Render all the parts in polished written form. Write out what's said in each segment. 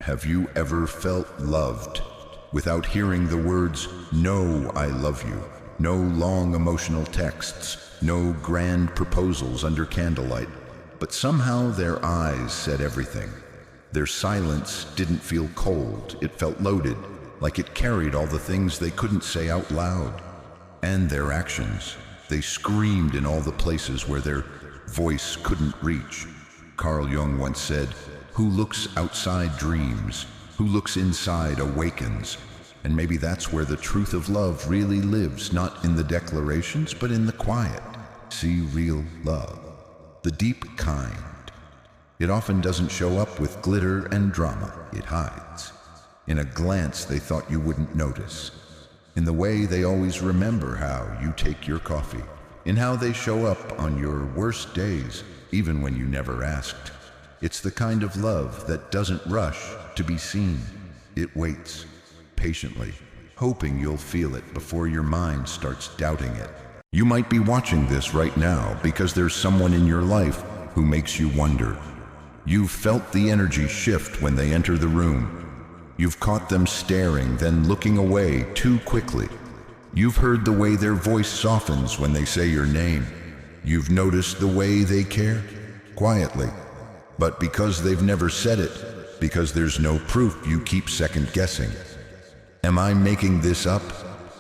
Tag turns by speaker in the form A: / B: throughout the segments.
A: Have you ever felt loved without hearing the words, "No, I love you"? No long emotional texts, no grand proposals under candlelight, but somehow their eyes said everything. Their silence didn't feel cold, it felt loaded, like it carried all the things they couldn't say out loud. And their actions, they screamed in all the places where their voice couldn't reach. Carl Jung once said, "Who looks outside dreams, who looks inside awakens." And maybe that's where the truth of love really lives, not in the declarations, but in the quiet. See real love, the deep kind. It often doesn't show up with glitter and drama, it hides. In a glance they thought you wouldn't notice. In the way they always remember how you take your coffee. In how they show up on your worst days, even when you never asked. It's the kind of love that doesn't rush to be seen. It waits patiently, hoping you'll feel it before your mind starts doubting it. You might be watching this right now because there's someone in your life who makes you wonder. You've felt the energy shift when they enter the room. You've caught them staring, then looking away too quickly. You've heard the way their voice softens when they say your name. You've noticed the way they care, quietly. But because they've never said it, because there's no proof, you keep second guessing. Am I making this up?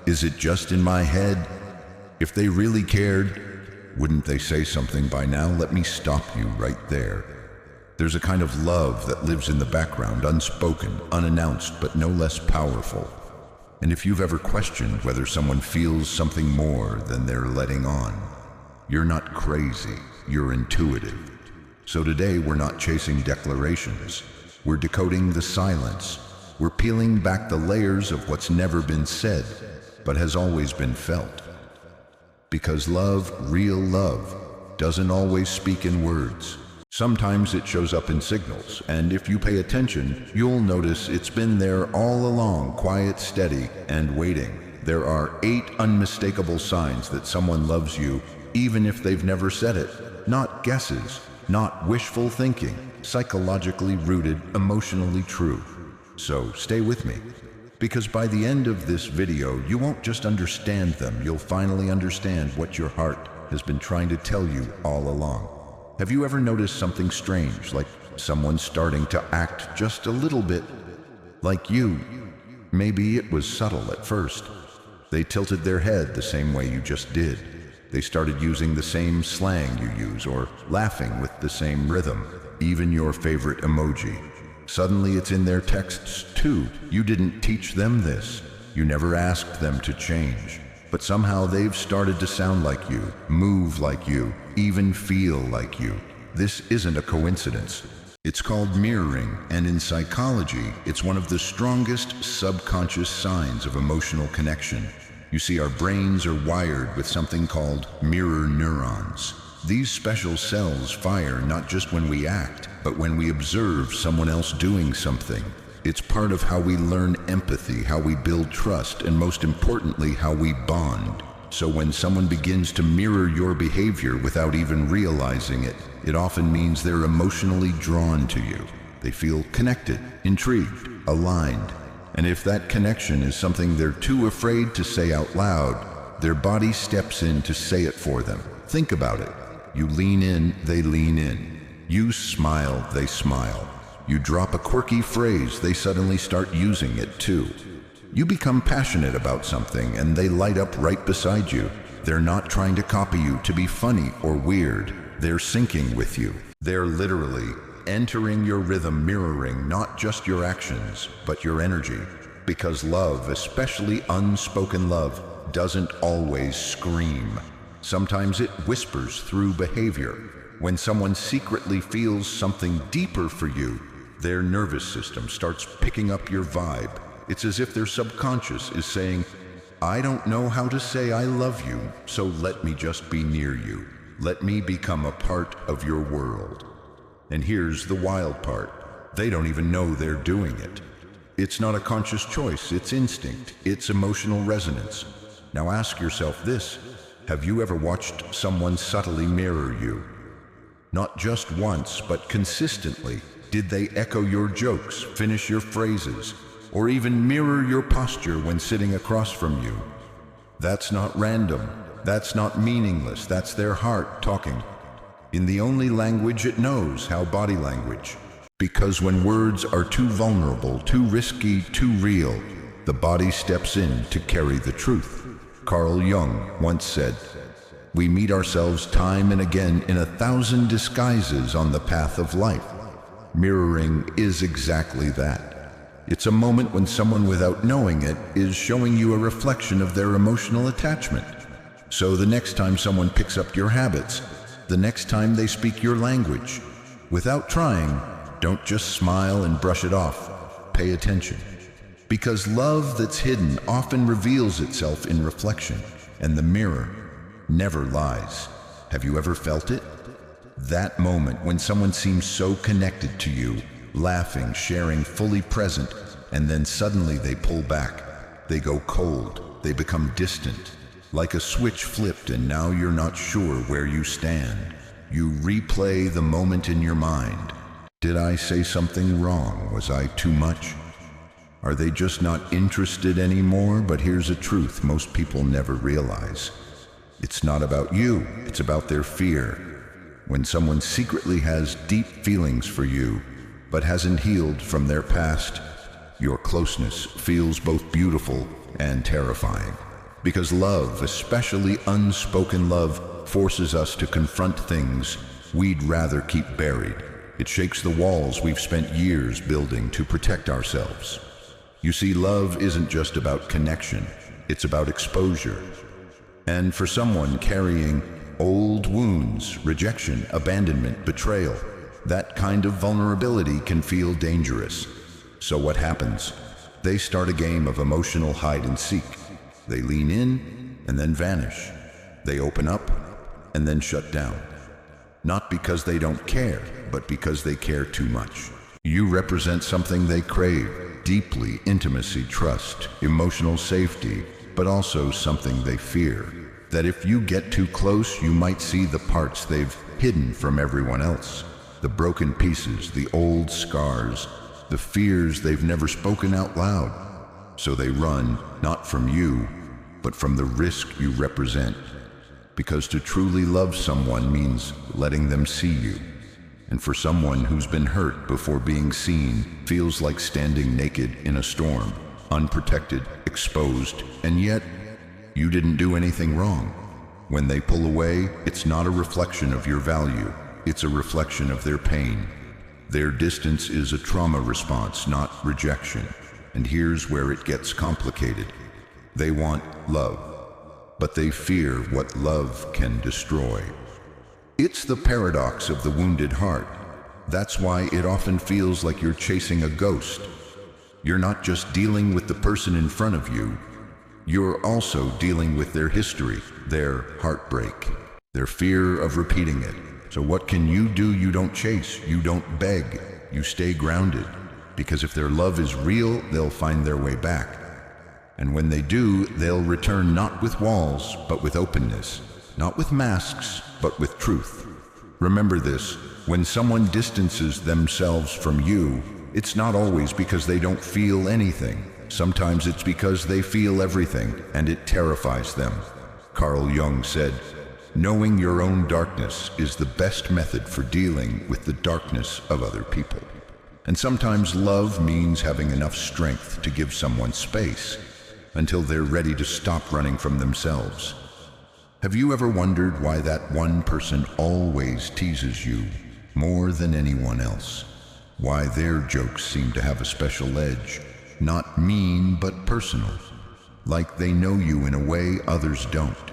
A: Is it just in my head? If they really cared, wouldn't they say something by now? Let me stop you right there. There's a kind of love that lives in the background, unspoken, unannounced, but no less powerful. And if you've ever questioned whether someone feels something more than they're letting on, you're not crazy, you're intuitive. So today we're not chasing declarations. We're decoding the silence. We're peeling back the layers of what's never been said, but has always been felt. Because love, real love, doesn't always speak in words. Sometimes it shows up in signals, and if you pay attention, you'll notice it's been there all along, quiet, steady, and waiting. There are 8 unmistakable signs that someone loves you, even if they've never said it. Not guesses, not wishful thinking, psychologically rooted, emotionally true. So stay with me, because by the end of this video, you won't just understand them, you'll finally understand what your heart has been trying to tell you all along. Have you ever noticed something strange, like someone starting to act just a little bit like you? Maybe it was subtle at first. They tilted their head the same way you just did. They started using the same slang you use, or laughing with the same rhythm, even your favorite emoji. Suddenly it's in their texts too. You didn't teach them this. You never asked them to change. But somehow they've started to sound like you, move like you, even feel like you. This isn't a coincidence. It's called mirroring, and in psychology, it's one of the strongest subconscious signs of emotional connection. You see, our brains are wired with something called mirror neurons. These special cells fire not just when we act, but when we observe someone else doing something. It's part of how we learn empathy, how we build trust, and most importantly, how we bond. So when someone begins to mirror your behavior without even realizing it, it often means they're emotionally drawn to you. They feel connected, intrigued, aligned. And if that connection is something they're too afraid to say out loud, their body steps in to say it for them. Think about it. You lean in, they lean in. You smile, they smile. You drop a quirky phrase, they suddenly start using it too. You become passionate about something and they light up right beside you. They're not trying to copy you to be funny or weird. They're syncing with you. They're literally entering your rhythm, mirroring not just your actions, but your energy. Because love, especially unspoken love, doesn't always scream. Sometimes it whispers through behavior. When someone secretly feels something deeper for you, their nervous system starts picking up your vibe. It's as if their subconscious is saying, "I don't know how to say I love you, so let me just be near you. Let me become a part of your world." And here's the wild part. They don't even know they're doing it. It's not a conscious choice, it's instinct, it's emotional resonance. Now ask yourself this. Have you ever watched someone subtly mirror you? Not just once, but consistently, Did they echo your jokes, finish your phrases, or even mirror your posture when sitting across from you? That's not random. That's not meaningless. That's their heart talking in the only language it knows, how body language. Because when words are too vulnerable, too risky, too real, the body steps in to carry the truth. Carl Jung once said, "We meet ourselves time and again in 1,000 disguises on the path of life." Mirroring is exactly that. It's a moment when someone, without knowing it, is showing you a reflection of their emotional attachment. So the next time someone picks up your habits, the next time they speak your language, without trying, don't just smile and brush it off. Pay attention. Because love that's hidden often reveals itself in reflection, and the mirror never lies. Have you ever felt it? That moment when someone seems so connected to you, laughing, sharing, fully present, and then suddenly they pull back. They go cold. They become distant. Like a switch flipped, and now you're not sure where you stand. You replay the moment in your mind. Did I say something wrong? Was I too much? Are they just not interested anymore? But here's a truth most people never realize. It's not about you, it's about their fear. When someone secretly has deep feelings for you, but hasn't healed from their past, your closeness feels both beautiful and terrifying. Because love, especially unspoken love, forces us to confront things we'd rather keep buried. It shakes the walls we've spent years building to protect ourselves. You see, love isn't just about connection, it's about exposure. And for someone carrying old wounds, rejection, abandonment, betrayal, that kind of vulnerability can feel dangerous. So what happens? They start a game of emotional hide and seek. They lean in and then vanish. They open up and then shut down. Not because they don't care, but because they care too much. You represent something they crave deeply: intimacy, trust, emotional safety, but also something they fear. That if you get too close, you might see the parts they've hidden from everyone else. The broken pieces, the old scars, the fears they've never spoken out loud. So they run, not from you, but from the risk you represent. Because to truly love someone means letting them see you. And for someone who's been hurt before being seen, feels like standing naked in a storm, unprotected, exposed, and yet you didn't do anything wrong. When they pull away, it's not a reflection of your value, it's a reflection of their pain. Their distance is a trauma response, not rejection. And here's where it gets complicated. They want love, but they fear what love can destroy. It's the paradox of the wounded heart. That's why it often feels like you're chasing a ghost. You're not just dealing with the person in front of you, you're also dealing with their history, their heartbreak, their fear of repeating it. So what can you do? You don't chase, you don't beg, you stay grounded. Because if their love is real, they'll find their way back. And when they do, they'll return not with walls, but with openness. Not with masks, but with truth. Remember this, when someone distances themselves from you, it's not always because they don't feel anything. Sometimes it's because they feel everything, and it terrifies them. Carl Jung said, "Knowing your own darkness is the best method for dealing with the darkness of other people." And sometimes love means having enough strength to give someone space until they're ready to stop running from themselves. Have you ever wondered why that one person always teases you more than anyone else? Why their jokes seem to have a special edge, not mean but personal, like they know you in a way others don't?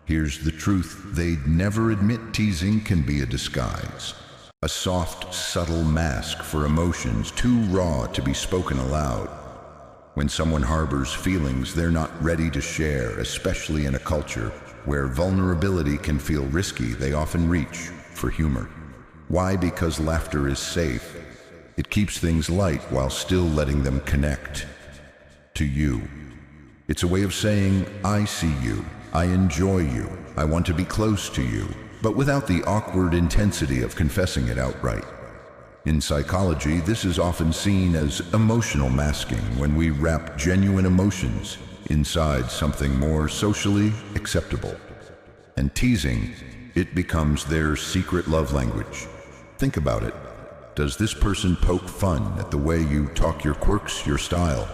A: Here's the truth they'd never admit: teasing can be a disguise. A soft, subtle mask for emotions too raw to be spoken aloud. When someone harbors feelings they're not ready to share, especially in a culture where vulnerability can feel risky, they often reach for humor. Why? Because laughter is safe. It keeps things light while still letting them connect to you. It's a way of saying, I see you, I enjoy you, I want to be close to you, but without the awkward intensity of confessing it outright. In psychology, this is often seen as emotional masking when we wrap genuine emotions inside something more socially acceptable. And teasing, it becomes their secret love language. Think about it. Does this person poke fun at the way you talk, your quirks, your style,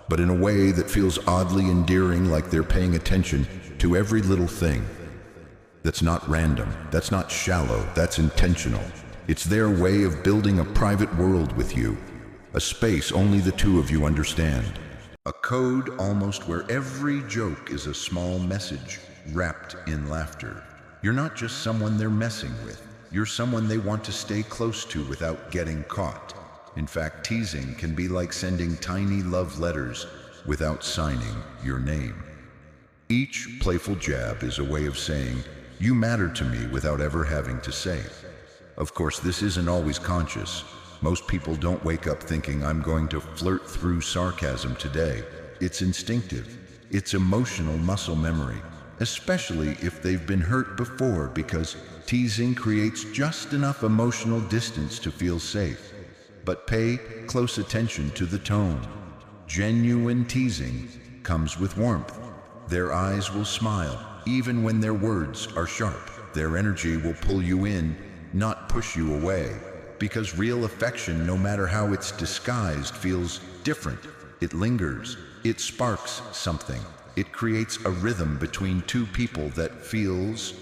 A: but in a way that feels oddly endearing, like they're paying attention to every little thing? That's not random, that's not shallow, that's intentional. It's their way of building a private world with you, a space only the two of you understand. A code almost where every joke is a small message wrapped in laughter. You're not just someone they're messing with, you're someone they want to stay close to without getting caught. In fact, teasing can be like sending tiny love letters without signing your name. Each playful jab is a way of saying, "You matter to me," without ever having to say it. Of course, this isn't always conscious. Most people don't wake up thinking, "I'm going to flirt through sarcasm today." It's instinctive. It's emotional muscle memory, especially if they've been hurt before, because teasing creates just enough emotional distance to feel safe. But pay close attention to the tone. Genuine teasing comes with warmth. Their eyes will smile, even when their words are sharp. Their energy will pull you in, not push you away. Because real affection, no matter how it's disguised, feels different. It lingers. It sparks something. It creates a rhythm between two people that feels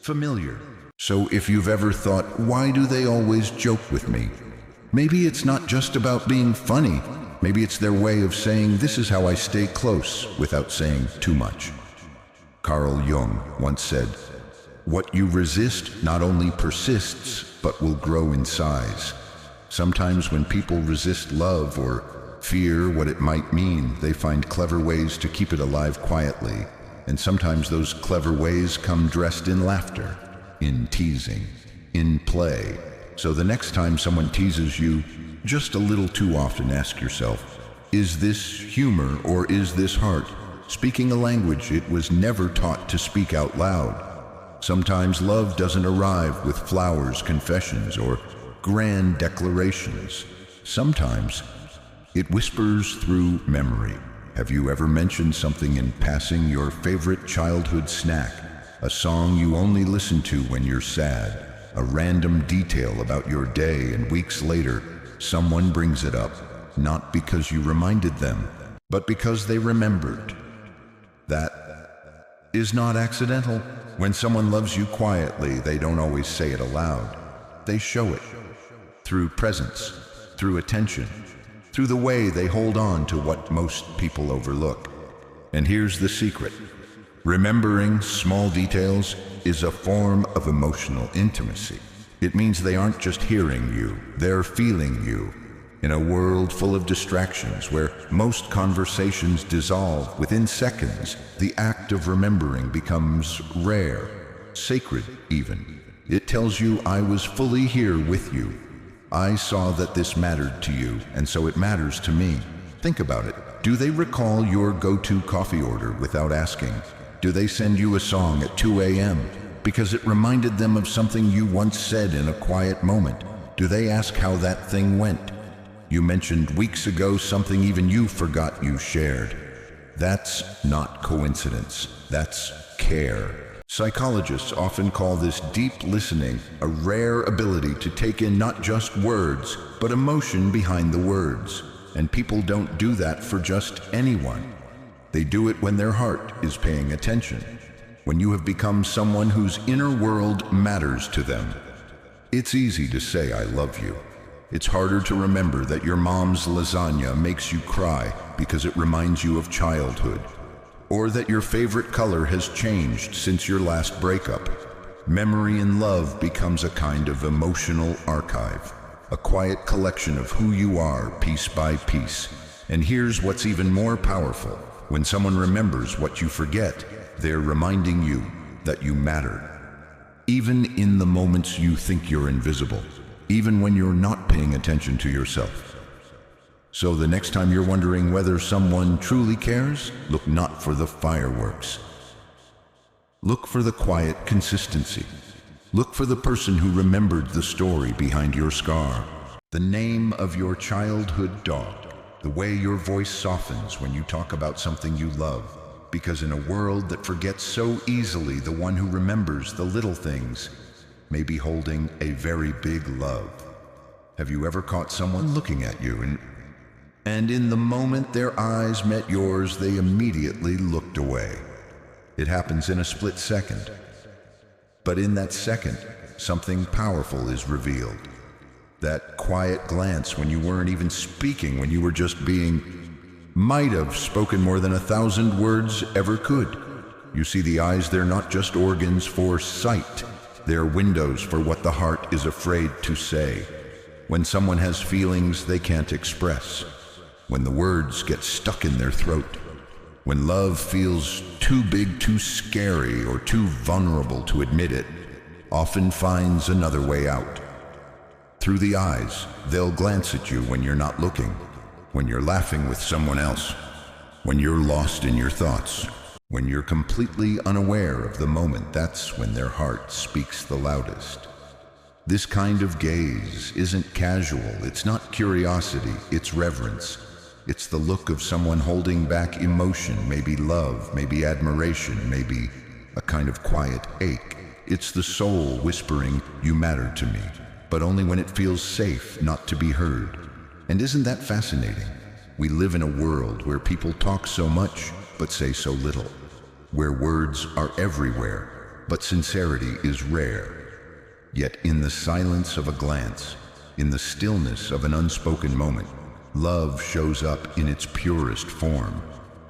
A: familiar. So if you've ever thought, "Why do they always joke with me?" Maybe it's not just about being funny. Maybe it's their way of saying, "This is how I stay close," without saying too much. Carl Jung once said, "What you resist not only persists, but will grow in size." Sometimes when people resist love or fear what it might mean, they find clever ways to keep it alive quietly. And sometimes those clever ways come dressed in laughter, in teasing, in play. So the next time someone teases you just a little too often, ask yourself, is this humor or is this heart speaking a language it was never taught to speak out loud? Sometimes love doesn't arrive with flowers, confessions, or grand declarations. Sometimes it whispers through memory. Have you ever mentioned something in passing, your favorite childhood snack, a song you only listen to when you're sad, a random detail about your day, and weeks later, someone brings it up, not because you reminded them, but because they remembered? That is not accidental. When someone loves you quietly, they don't always say it aloud. They show it through presence, through attention, through the way they hold on to what most people overlook. And here's the secret. Remembering small details is a form of emotional intimacy. It means they aren't just hearing you, they're feeling you. In a world full of distractions where most conversations dissolve within seconds, the act of remembering becomes rare, sacred even. It tells you, "I was fully here with you. I saw that this mattered to you, and so it matters to me." Think about it. Do they recall your go-to coffee order without asking? Do they send you a song at 2 a.m. because it reminded them of something you once said in a quiet moment? Do they ask how that thing went? You mentioned weeks ago something even you forgot you shared. That's not coincidence. That's care. Psychologists often call this deep listening, a rare ability to take in not just words, but emotion behind the words. And people don't do that for just anyone. They do it when their heart is paying attention, when you have become someone whose inner world matters to them. It's easy to say, "I love you." It's harder to remember that your mom's lasagna makes you cry because it reminds you of childhood, or that your favorite color has changed since your last breakup. Memory in love becomes a kind of emotional archive, a quiet collection of who you are piece by piece. And here's what's even more powerful. When someone remembers what you forget, they're reminding you that you matter. Even in the moments you think you're invisible, even when you're not paying attention to yourself. So the next time you're wondering whether someone truly cares, look not for the fireworks. Look for the quiet consistency. Look for the person who remembered the story behind your scar. The name of your childhood dog, the way your voice softens when you talk about something you love. Because in a world that forgets so easily, the one who remembers the little things may be holding a very big love. Have you ever caught someone looking at you and in the moment their eyes met yours, they immediately looked away? It happens in a split second. But in that second, something powerful is revealed. That quiet glance when you weren't even speaking, when you were just being, might have spoken more than 1,000 words ever could. You see, the eyes, they're not just organs for sight. They're windows for what the heart is afraid to say. When someone has feelings they can't express. When the words get stuck in their throat. When love feels too big, too scary, or too vulnerable to admit it, often finds another way out. Through the eyes, they'll glance at you when you're not looking, when you're laughing with someone else, when you're lost in your thoughts, when you're completely unaware of the moment. That's when their heart speaks the loudest. This kind of gaze isn't casual, it's not curiosity, it's reverence. It's the look of someone holding back emotion, maybe love, maybe admiration, maybe a kind of quiet ache. It's the soul whispering, "You matter to me," but only when it feels safe not to be heard. And isn't that fascinating? We live in a world where people talk so much, but say so little. Where words are everywhere, but sincerity is rare. Yet in the silence of a glance, in the stillness of an unspoken moment, love shows up in its purest form.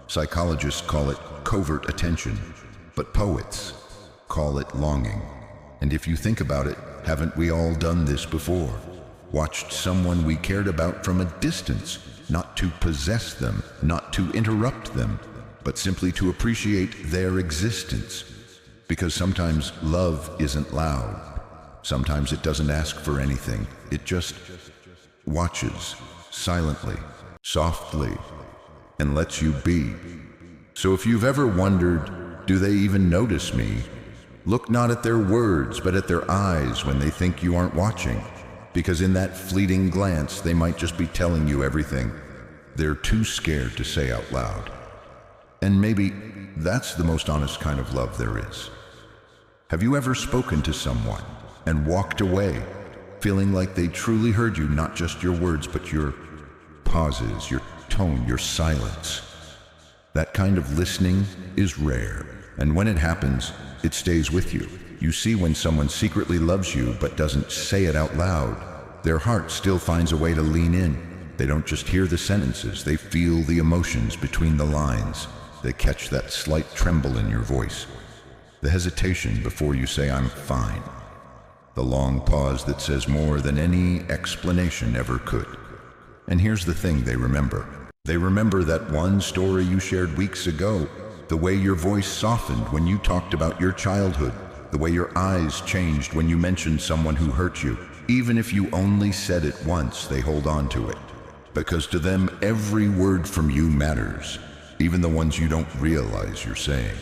A: Psychologists call it covert attention, but poets call it longing. And if you think about it, haven't we all done this before? Watched someone we cared about from a distance, not to possess them, not to interrupt them, but simply to appreciate their existence. Because sometimes love isn't loud. Sometimes it doesn't ask for anything. It just watches silently, softly, and lets you be. So if you've ever wondered, do they even notice me? Look not at their words, but at their eyes when they think you aren't watching. Because in that fleeting glance, they might just be telling you everything they're too scared to say out loud. And maybe that's the most honest kind of love there is. Have you ever spoken to someone and walked away, feeling like they truly heard you, not just your words, but your pauses, your tone, your silence? That kind of listening is rare, and when it happens, it stays with you. You see, when someone secretly loves you but doesn't say it out loud, their heart still finds a way to lean in. They don't just hear the sentences, they feel the emotions between the lines. They catch that slight tremble in your voice, the hesitation before you say, "I'm fine." The long pause that says more than any explanation ever could. And here's the thing they remember. They remember that one story you shared weeks ago, the way your voice softened when you talked about your childhood, the way your eyes changed when you mentioned someone who hurt you. Even if you only said it once, they hold on to it. Because to them, every word from you matters, even the ones you don't realize you're saying.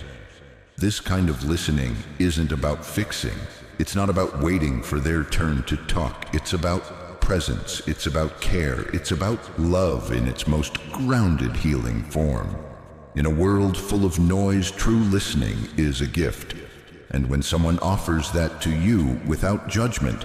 A: This kind of listening isn't about fixing. It's not about waiting for their turn to talk. It's about presence. It's about care. It's about love in its most grounded, healing form. In a world full of noise, true listening is a gift. And when someone offers that to you without judgment,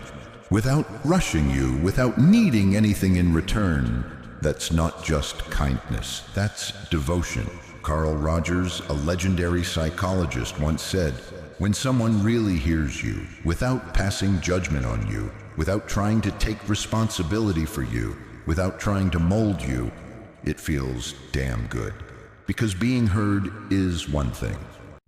A: without rushing you, without needing anything in return, that's not just kindness, that's devotion. Carl Rogers, a legendary psychologist, once said, "When someone really hears you, without passing judgment on you, without trying to take responsibility for you, without trying to mold you, it feels damn good." Because being heard is one thing.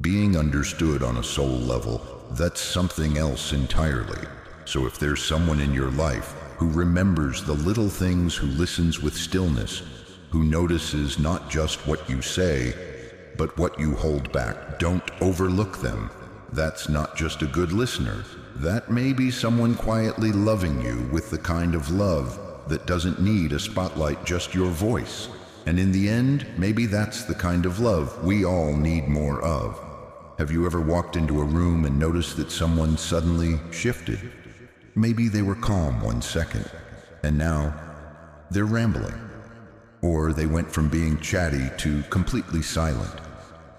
A: Being understood on a soul level, that's something else entirely. So if there's someone in your life who remembers the little things, who listens with stillness, who notices not just what you say, but what you hold back, don't overlook them. That's not just a good listener. That may be someone quietly loving you with the kind of love that doesn't need a spotlight, just your voice. And in the end, maybe that's the kind of love we all need more of. Have you ever walked into a room and noticed that someone suddenly shifted? Maybe they were calm one second, And now, they're rambling. Or they went from being chatty to completely silent.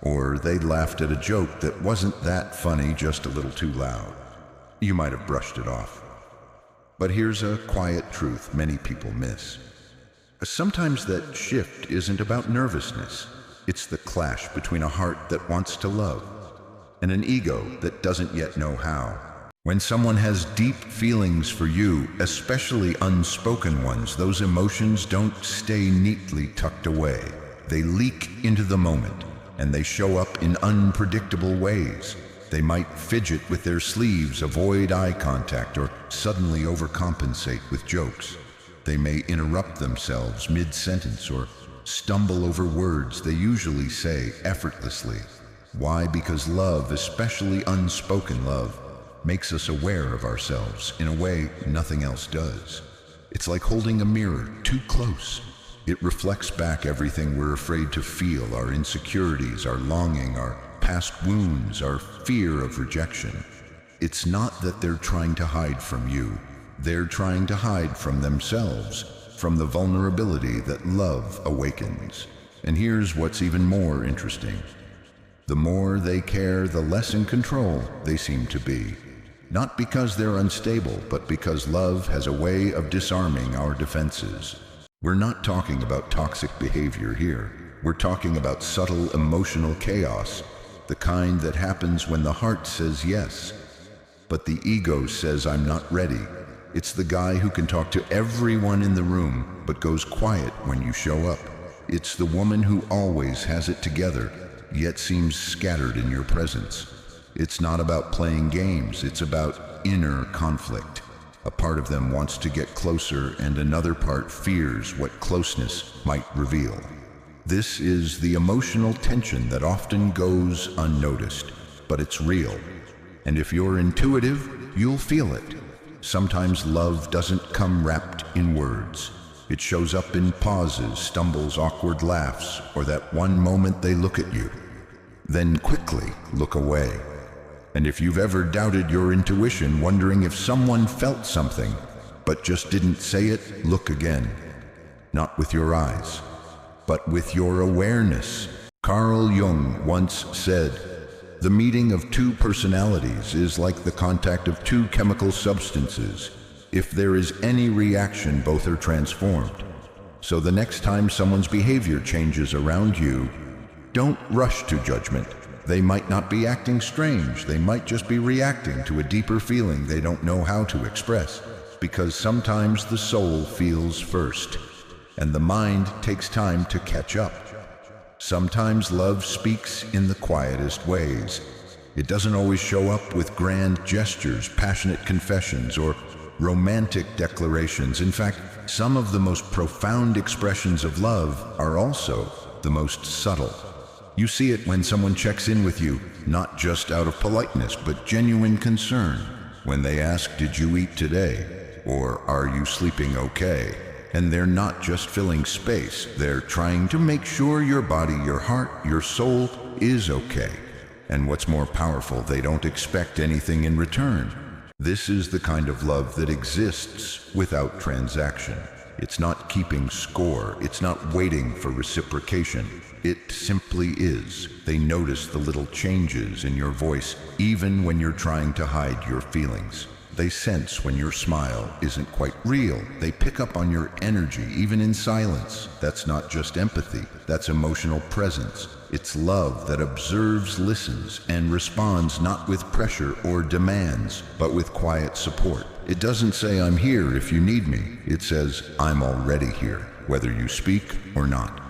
A: Or they laughed at a joke that wasn't that funny, just a little too loud. You might have brushed it off. But here's a quiet truth many people miss. Sometimes that shift isn't about nervousness. It's the clash between a heart that wants to love and an ego that doesn't yet know how. When someone has deep feelings for you, especially unspoken ones, those emotions don't stay neatly tucked away. They leak into the moment, and they show up in unpredictable ways. They might fidget with their sleeves, avoid eye contact, or suddenly overcompensate with jokes. They may interrupt themselves mid-sentence or stumble over words they usually say effortlessly. Why? Because love, especially unspoken love, makes us aware of ourselves in a way nothing else does. It's like holding a mirror too close. It reflects back everything we're afraid to feel, our insecurities, our longing, our past wounds, our fear of rejection. It's not that they're trying to hide from you. They're trying to hide from themselves, from the vulnerability that love awakens. And here's what's even more interesting. The more they care, the less in control they seem to be. Not because they're unstable, but because love has a way of disarming our defenses. We're not talking about toxic behavior here. We're talking about subtle emotional chaos, the kind that happens when the heart says yes, but the ego says I'm not ready. It's the guy who can talk to everyone in the room, but goes quiet when you show up. It's the woman who always has it together, yet seems scattered in your presence. It's not about playing games, it's about inner conflict. A part of them wants to get closer, and another part fears what closeness might reveal. This is the emotional tension that often goes unnoticed, but it's real. And if you're intuitive, you'll feel it. Sometimes love doesn't come wrapped in words. It shows up in pauses, stumbles, awkward laughs, or that one moment they look at you, then quickly look away. And if you've ever doubted your intuition, wondering if someone felt something, but just didn't say it, look again. Not with your eyes, but with your awareness. Carl Jung once said, "The meeting of two personalities is like the contact of two chemical substances. If there is any reaction, both are transformed." So the next time someone's behavior changes around you, don't rush to judgment. They might not be acting strange. They might just be reacting to a deeper feeling they don't know how to express. Because sometimes the soul feels first, and the mind takes time to catch up. Sometimes love speaks in the quietest ways. It doesn't always show up with grand gestures, passionate confessions, or romantic declarations. In fact, some of the most profound expressions of love are also the most subtle. You see it when someone checks in with you, not just out of politeness, but genuine concern. When they ask, "Did you eat today?" or "Are you sleeping okay?" And they're not just filling space, they're trying to make sure your body, your heart, your soul is okay. And what's more powerful, they don't expect anything in return. This is the kind of love that exists without transaction. It's not keeping score, it's not waiting for reciprocation. It simply is. They notice the little changes in your voice, even when you're trying to hide your feelings. They sense when your smile isn't quite real. They pick up on your energy, even in silence. That's not just empathy, that's emotional presence. It's love that observes, listens, and responds not with pressure or demands, but with quiet support. It doesn't say, "I'm here if you need me." It says, "I'm already here, whether you speak or not."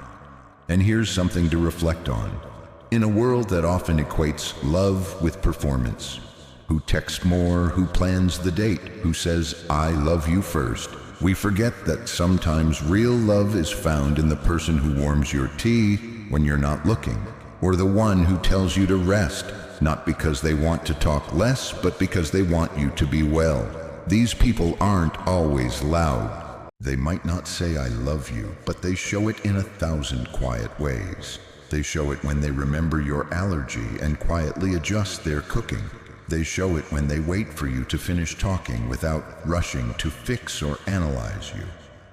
A: And here's something to reflect on. In a world that often equates love with performance, who texts more, who plans the date, who says, "I love you" first, we forget that sometimes real love is found in the person who warms your tea when you're not looking, or the one who tells you to rest, not because they want to talk less, but because they want you to be well. These people aren't always loud. They might not say "I love you," but they show it in 1,000 quiet ways. They show it when they remember your allergy and quietly adjust their cooking. They show it when they wait for you to finish talking without rushing to fix or analyze you.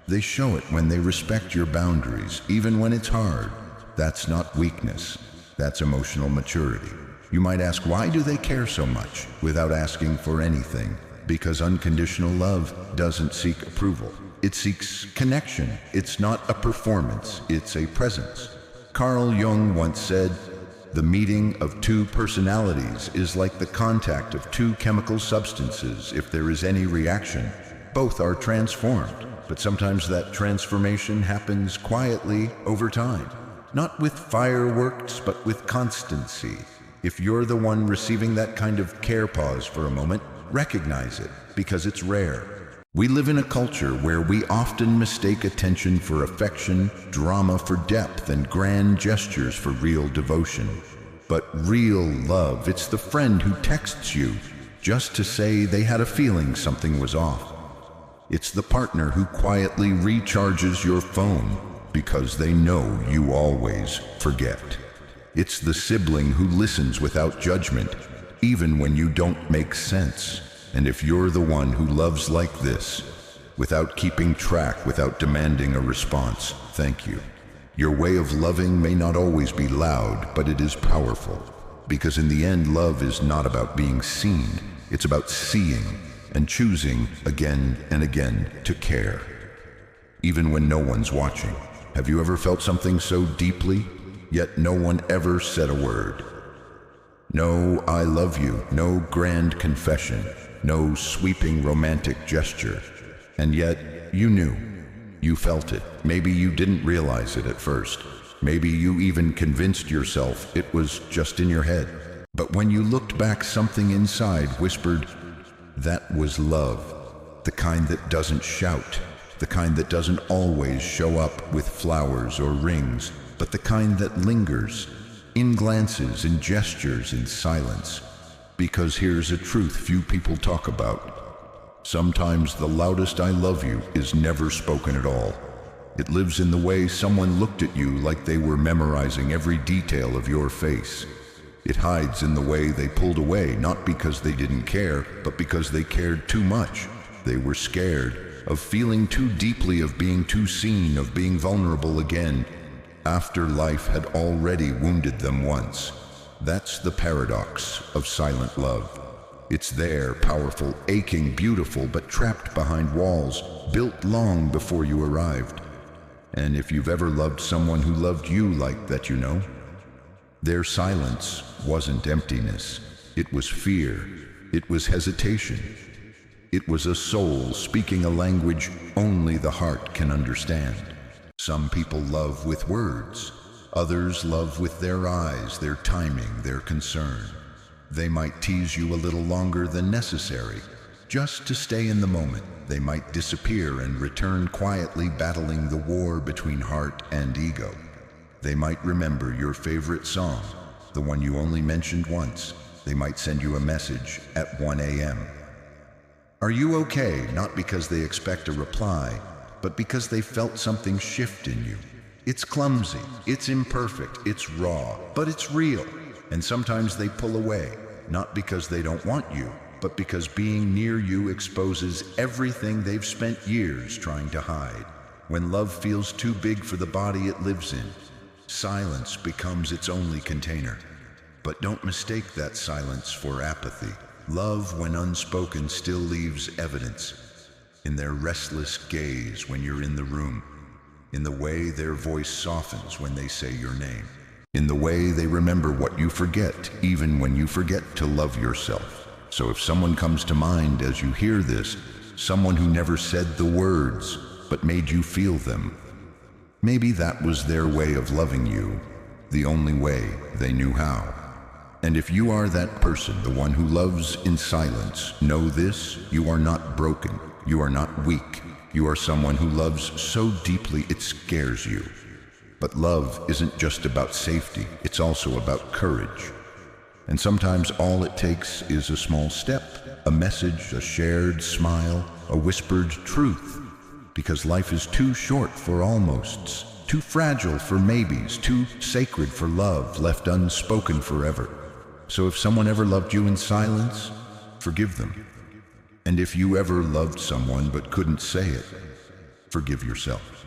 A: They show it when they respect your boundaries, even when it's hard. That's not weakness. That's emotional maturity. You might ask, why do they care so much without asking for anything? Because unconditional love doesn't seek approval. It seeks connection. It's not a performance, it's a presence. Carl Jung once said, "The meeting of two personalities is like the contact of two chemical substances. If there is any reaction, both are transformed." But sometimes that transformation happens quietly over time. Not with fireworks, but with constancy. If you're the one receiving that kind of care, pause for a moment, recognize it, because it's rare. We live in a culture where we often mistake attention for affection, drama for depth, and grand gestures for real devotion. But real love, it's the friend who texts you just to say they had a feeling something was off. It's the partner who quietly recharges your phone because they know you always forget. It's the sibling who listens without judgment, even when you don't make sense. And if you're the one who loves like this, without keeping track, without demanding a response, thank you. Your way of loving may not always be loud, but it is powerful. Because in the end, love is not about being seen. It's about seeing and choosing again and again to care, even when no one's watching. Have you ever felt something so deeply, yet no one ever said a word? No "I love you," no grand confession, no sweeping romantic gesture. And yet, you knew. You felt it. Maybe you didn't realize it at first. Maybe you even convinced yourself it was just in your head. But when you looked back, something inside whispered, that was love. The kind that doesn't shout. The kind that doesn't always show up with flowers or rings, but the kind that lingers, in glances, in gestures, in silence. Because here's a truth few people talk about. Sometimes the loudest "I love you" is never spoken at all. It lives in the way someone looked at you like they were memorizing every detail of your face. It hides in the way they pulled away, not because they didn't care, but because they cared too much. They were scared of feeling too deeply, of being too seen, of being vulnerable again, after life had already wounded them once. That's the paradox of silent love. It's there, powerful, aching, beautiful, but trapped behind walls, built long before you arrived. And if you've ever loved someone who loved you like that, you know, their silence wasn't emptiness. It was fear. It was hesitation. It was a soul speaking a language only the heart can understand. Some people love with words. Others love with their eyes, their timing, their concern. They might tease you a little longer than necessary, just to stay in the moment. They might disappear and return quietly, battling the war between heart and ego. They might remember your favorite song, the one you only mentioned once. They might send you a message at 1 a.m. Are you okay? Not because they expect a reply, but because they felt something shift in you. It's clumsy, it's imperfect, it's raw, but it's real. And sometimes they pull away, not because they don't want you, but because being near you exposes everything they've spent years trying to hide. When love feels too big for the body it lives in, silence becomes its only container. But don't mistake that silence for apathy. Love, when unspoken, still leaves evidence. In their restless gaze when you're in the room. In the way their voice softens when they say your name. In the way they remember what you forget, even when you forget to love yourself. So if someone comes to mind as you hear this, someone who never said the words, but made you feel them, maybe that was their way of loving you, the only way they knew how. And if you are that person, the one who loves in silence, know this: you are not broken, you are not weak, you are someone who loves so deeply it scares you. But love isn't just about safety, it's also about courage. And sometimes all it takes is a small step, a message, a shared smile, a whispered truth. Because life is too short for almosts, too fragile for maybes, too sacred for love left unspoken forever. So if someone ever loved you in silence, forgive them. And if you ever loved someone but couldn't say it, forgive yourself.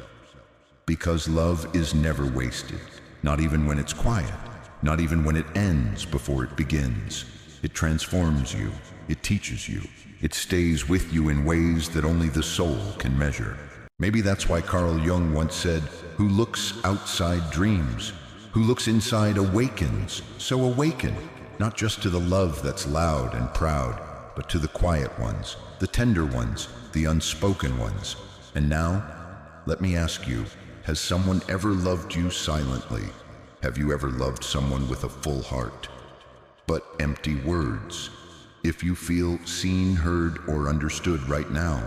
A: Because love is never wasted, not even when it's quiet, not even when it ends before it begins. It transforms you, it teaches you, it stays with you in ways that only the soul can measure. Maybe that's why Carl Jung once said, "Who looks outside dreams, who looks inside awakens." So awaken, not just to the love that's loud and proud, but to the quiet ones, the tender ones, the unspoken ones. And now, let me ask you, has someone ever loved you silently? Have you ever loved someone with a full heart, but empty words? If you feel seen, heard, or understood right now,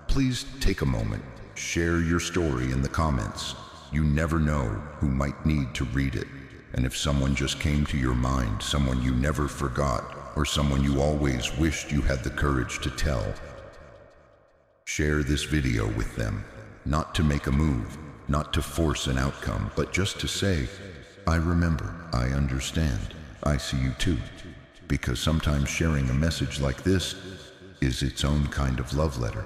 A: please take a moment, share your story in the comments. You never know who might need to read it. And if someone just came to your mind, someone you never forgot, or someone you always wished you had the courage to tell, share this video with them, not to make a move, not to force an outcome, but just to say, "I remember, I understand, I see you too." Because sometimes sharing a message like this is its own kind of love letter.